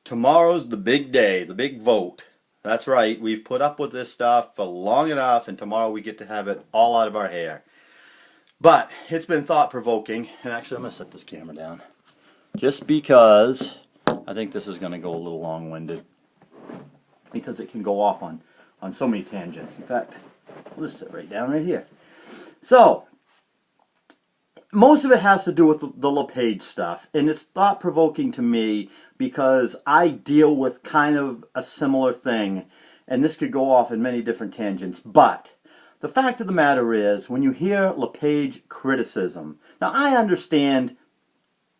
Tomorrow's the big day, the big vote. That's right, we've put up with this stuff for long enough, and tomorrow we get to have it all out of our hair. But it's been thought provoking, and actually, I'm going to set this camera down. Just because I think this is going to go a little long winded. Because it can go off on so many tangents. In fact, we'll just sit right down right here. So, most of it has to do with the LePage stuff, and it's thought-provoking to me because I deal with kind of a similar thing, and this could go off in many different tangents, but the fact of the matter is, when you hear LePage criticism, now I understand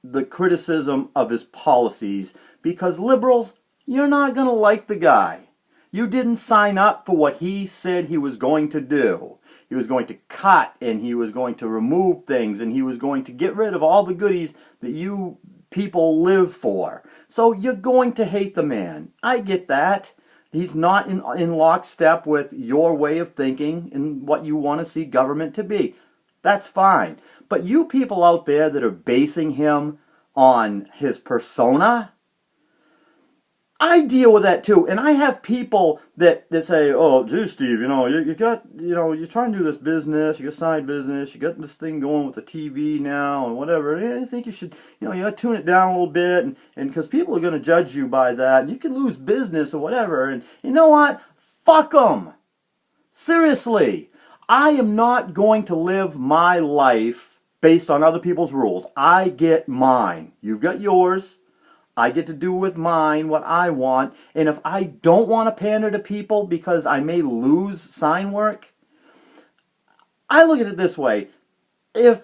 the criticism of his policies because liberals, you're not going to like the guy. You didn't sign up for what he said he was going to do. He was going to cut, and he was going to remove things, and he was going to get rid of all the goodies that you people live for. So you're going to hate the man. I get that. He's not in lockstep with your way of thinking and what you want to see government to be. That's fine. But you people out there that are basing him on his persona, I deal with that too, and I have people that say, "Oh, gee, Steve, you're trying to do this business, you got side business, you got this thing going with the TV now and whatever. And I think you should, you got to tune it down a little bit, and because people are going to judge you by that, and you can lose business or whatever. And you know what? Fuck them. Seriously, I am not going to live my life based on other people's rules. I get mine. You've got yours. I get to do with mine what I want, and if I don't want to pander to people because I may lose sign work, I look at it this way. If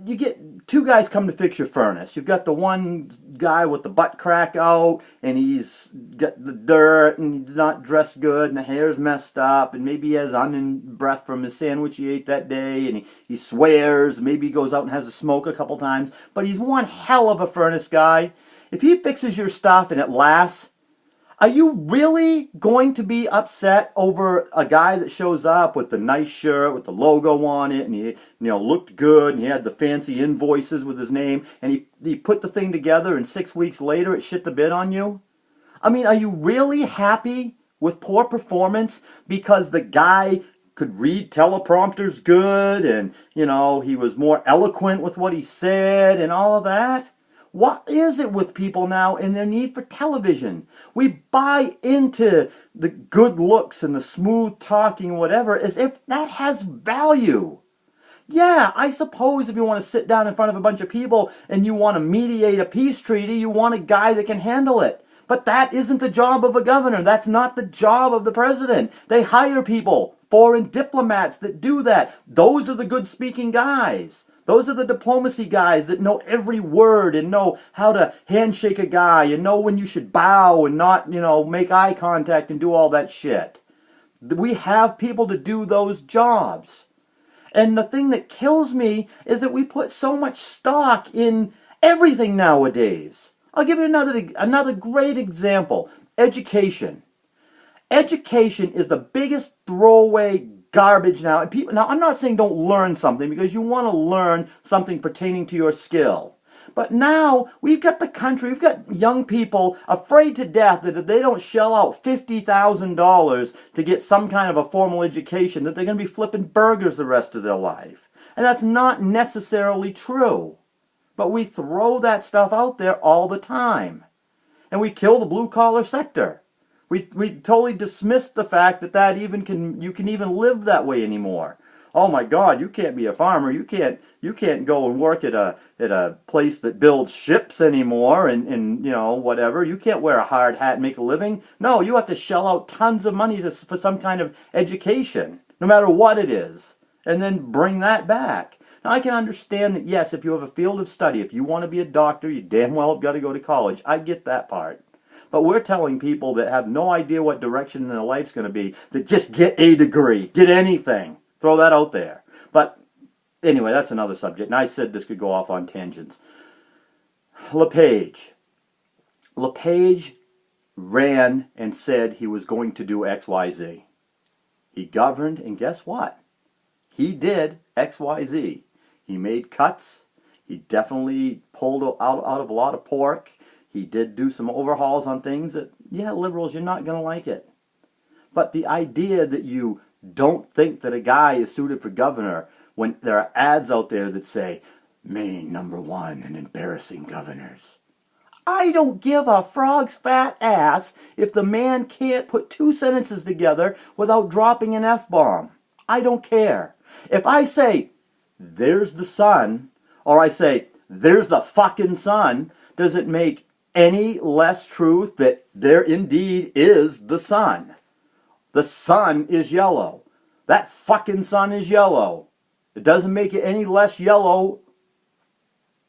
you get two guys come to fix your furnace, you've got the one guy with the butt crack out, and he's got the dirt, and he's not dressed good, and the hair's messed up, and maybe he has onion breath from his sandwich he ate that day, and he swears, maybe he goes out and has a smoke a couple times, but he's one hell of a furnace guy. If he fixes your stuff and it lasts, are you really going to be upset over a guy that shows up with the nice shirt with the logo on it, and he looked good, and he had the fancy invoices with his name, and he put the thing together, and 6 weeks later it shit the bed on you? I mean, are you really happy with poor performance because the guy could read teleprompters good, and he was more eloquent with what he said and all of that? What is it with people now and their need for television? We buy into the good looks and the smooth talking and whatever as if that has value. Yeah, I suppose if you want to sit down in front of a bunch of people and you want to mediate a peace treaty, you want a guy that can handle it. But that isn't the job of a governor. That's not the job of the president. They hire people, foreign diplomats that do that. Those are the good speaking guys. Those are the diplomacy guys that know every word and know how to handshake a guy and know when you should bow and not, make eye contact and do all that shit. We have people to do those jobs. And the thing that kills me is that we put so much stock in everything nowadays. I'll give you another great example. Education. Education is the biggest throwaway garbage now. And now, I'm not saying don't learn something, because you want to learn something pertaining to your skill. But now we've got young people afraid to death that if they don't shell out $50,000 to get some kind of a formal education, that they're going to be flipping burgers the rest of their life. And that's not necessarily true. But we throw that stuff out there all the time. And we kill the blue-collar sector. We totally dismissed the fact that you can even live that way anymore. Oh my God, you can't be a farmer. You can't go and work at a place that builds ships anymore and whatever. You can't wear a hard hat and make a living. No, you have to shell out tons of money for some kind of education, no matter what it is, and then bring that back. Now, I can understand that, yes, if you have a field of study, if you want to be a doctor, you damn well have got to go to college. I get that part. But we're telling people that have no idea what direction in their life's going to be, that just get a degree, get anything. Throw that out there. But anyway, that's another subject. And I said this could go off on tangents. LePage. LePage ran and said he was going to do XYZ. He governed, and guess what? He did XYZ. He made cuts. He definitely pulled out of a lot of pork. He did do some overhauls on things that, yeah, liberals, you're not going to like it. But the idea that you don't think that a guy is suited for governor when there are ads out there that say, Maine #1 in embarrassing governors. I don't give a frog's fat ass if the man can't put 2 sentences together without dropping an F-bomb. I don't care. If I say, there's the sun, or I say, there's the fucking sun, does it make any less truth that there indeed is the sun? The sun is yellow. That fucking sun is yellow. It doesn't make it any less yellow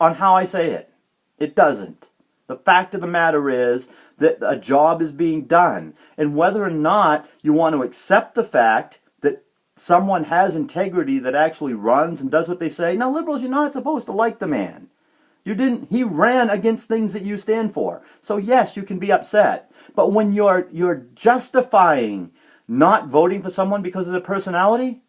on how I say it. It doesn't. The fact of the matter is that a job is being done. And whether or not you want to accept the fact that someone has integrity that actually runs and does what they say. Now, liberals, you're not supposed to like the man. He ran against things that you stand for. So yes, you can be upset. But when you're justifying not voting for someone because of their personality,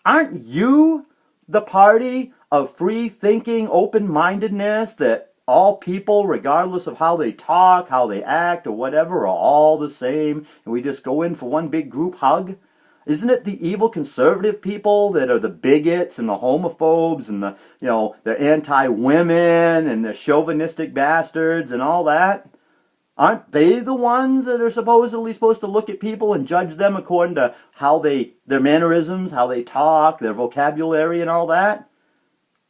aren't you the party of free thinking, open-mindedness, that all people, regardless of how they talk, how they act, or whatever, are all the same, and we just go in for one big group hug? Isn't it the evil conservative people that are the bigots and the homophobes and they're anti-women and they're chauvinistic bastards and all that? Aren't they the ones that are supposedly supposed to look at people and judge them according to how their mannerisms, how they talk, their vocabulary and all that?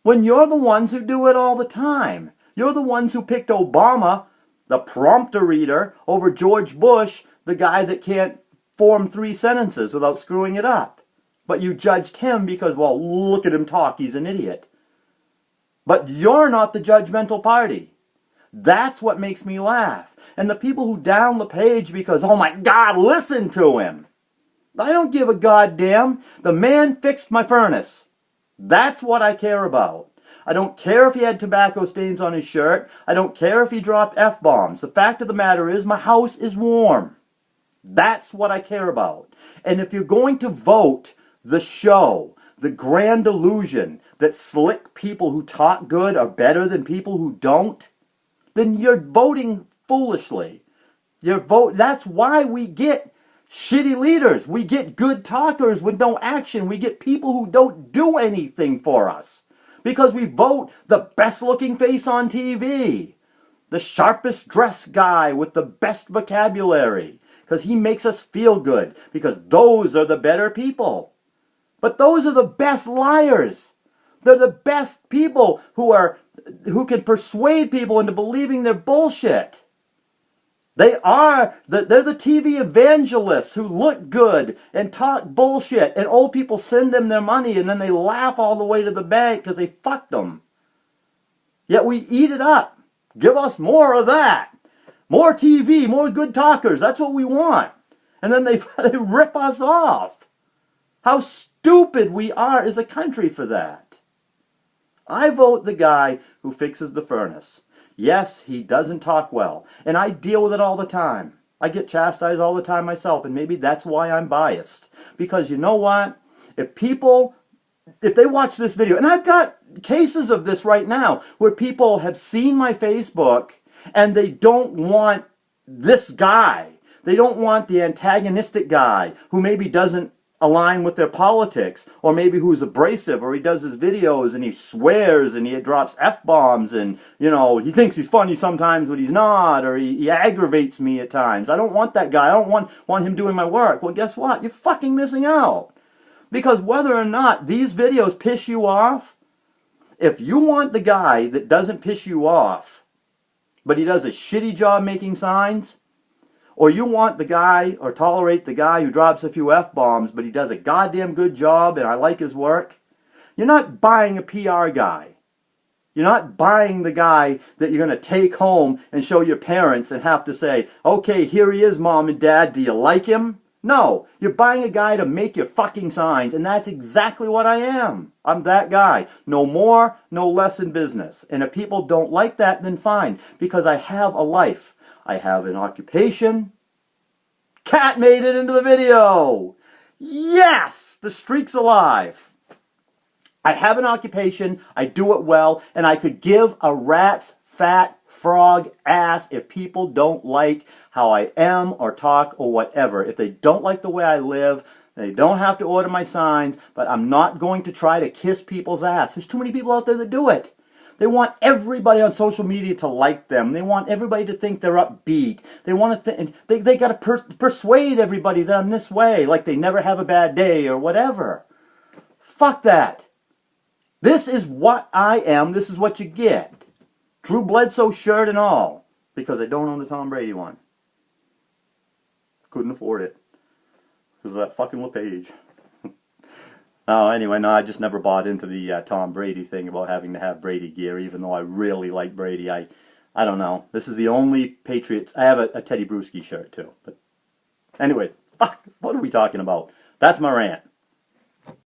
When you're the ones who do it all the time. You're the ones who picked Obama, the prompter reader, over George Bush, the guy that can't form 3 sentences without screwing it up. But you judged him because, well, look at him talk, he's an idiot. But you're not the judgmental party. That's what makes me laugh. And the people who down LePage because, oh my God, listen to him. I don't give a goddamn. The man fixed my furnace. That's what I care about. I don't care if he had tobacco stains on his shirt. I don't care if he dropped F-bombs. The fact of the matter is my house is warm. That's what I care about. And if you're going to vote the show, the grand illusion that slick people who talk good are better than people who don't, then you're voting foolishly. That's why we get shitty leaders. We get good talkers with no action. We get people who don't do anything for us. Because we vote the best looking face on TV. The sharpest dressed guy with the best vocabulary. Because he makes us feel good. Because those are the better people. But those are the best liars. They're the best people who can persuade people into believing their bullshit. They're the TV evangelists who look good and talk bullshit, and old people send them their money and then they laugh all the way to the bank because they fucked them. Yet we eat it up. Give us more of that. More TV, more good talkers. That's what we want. And then they rip us off. How stupid we are as a country for that. I vote the guy who fixes the furnace. Yes, he doesn't talk well, and I deal with it all the time. I get chastised all the time myself, and maybe that's why I'm biased. Because you know what? If they watch this video, and I've got cases of this right now, where people have seen my Facebook, and they don't want this guy. They don't want the antagonistic guy who maybe doesn't align with their politics, or maybe who's abrasive, or he does his videos and he swears and he drops F-bombs and, he thinks he's funny sometimes but he's not, or he aggravates me at times. I don't want that guy. I don't want him doing my work. Well, guess what? You're fucking missing out. Because whether or not these videos piss you off, if you want the guy that doesn't piss you off, but he does a shitty job making signs, or you want the guy, or tolerate the guy who drops a few F-bombs, but he does a goddamn good job and I like his work, you're not buying a PR guy. You're not buying the guy that you're going to take home and show your parents and have to say, okay, here he is, Mom and Dad, do you like him? No, you're buying a guy to make your fucking signs, and that's exactly what I am. I'm that guy. No more, no less in business. And if people don't like that, then fine, because I have a life. I have an occupation. Cat made it into the video. Yes, the streak's alive. I have an occupation, I do it well, and I could give a rat's fat frog ass if people don't like how I am or talk or whatever. If they don't like the way I live, they don't have to order my signs, but I'm not going to try to kiss people's ass. There's too many people out there that do it. They want everybody on social media to like them. They want everybody to think they're upbeat. They want to they got to persuade everybody that I'm this way, like they never have a bad day or whatever. Fuck that. This is what I am. This is what you get. Drew Bledsoe shirt and all, because I don't own a Tom Brady one. Couldn't afford it because of that fucking LePage. Oh, anyway, no, I just never bought into the Tom Brady thing about having to have Brady gear, even though I really like Brady. I don't know. This is the only Patriots. I have a Teddy Bruschi shirt, too. But anyway, fuck, what are we talking about? That's my rant.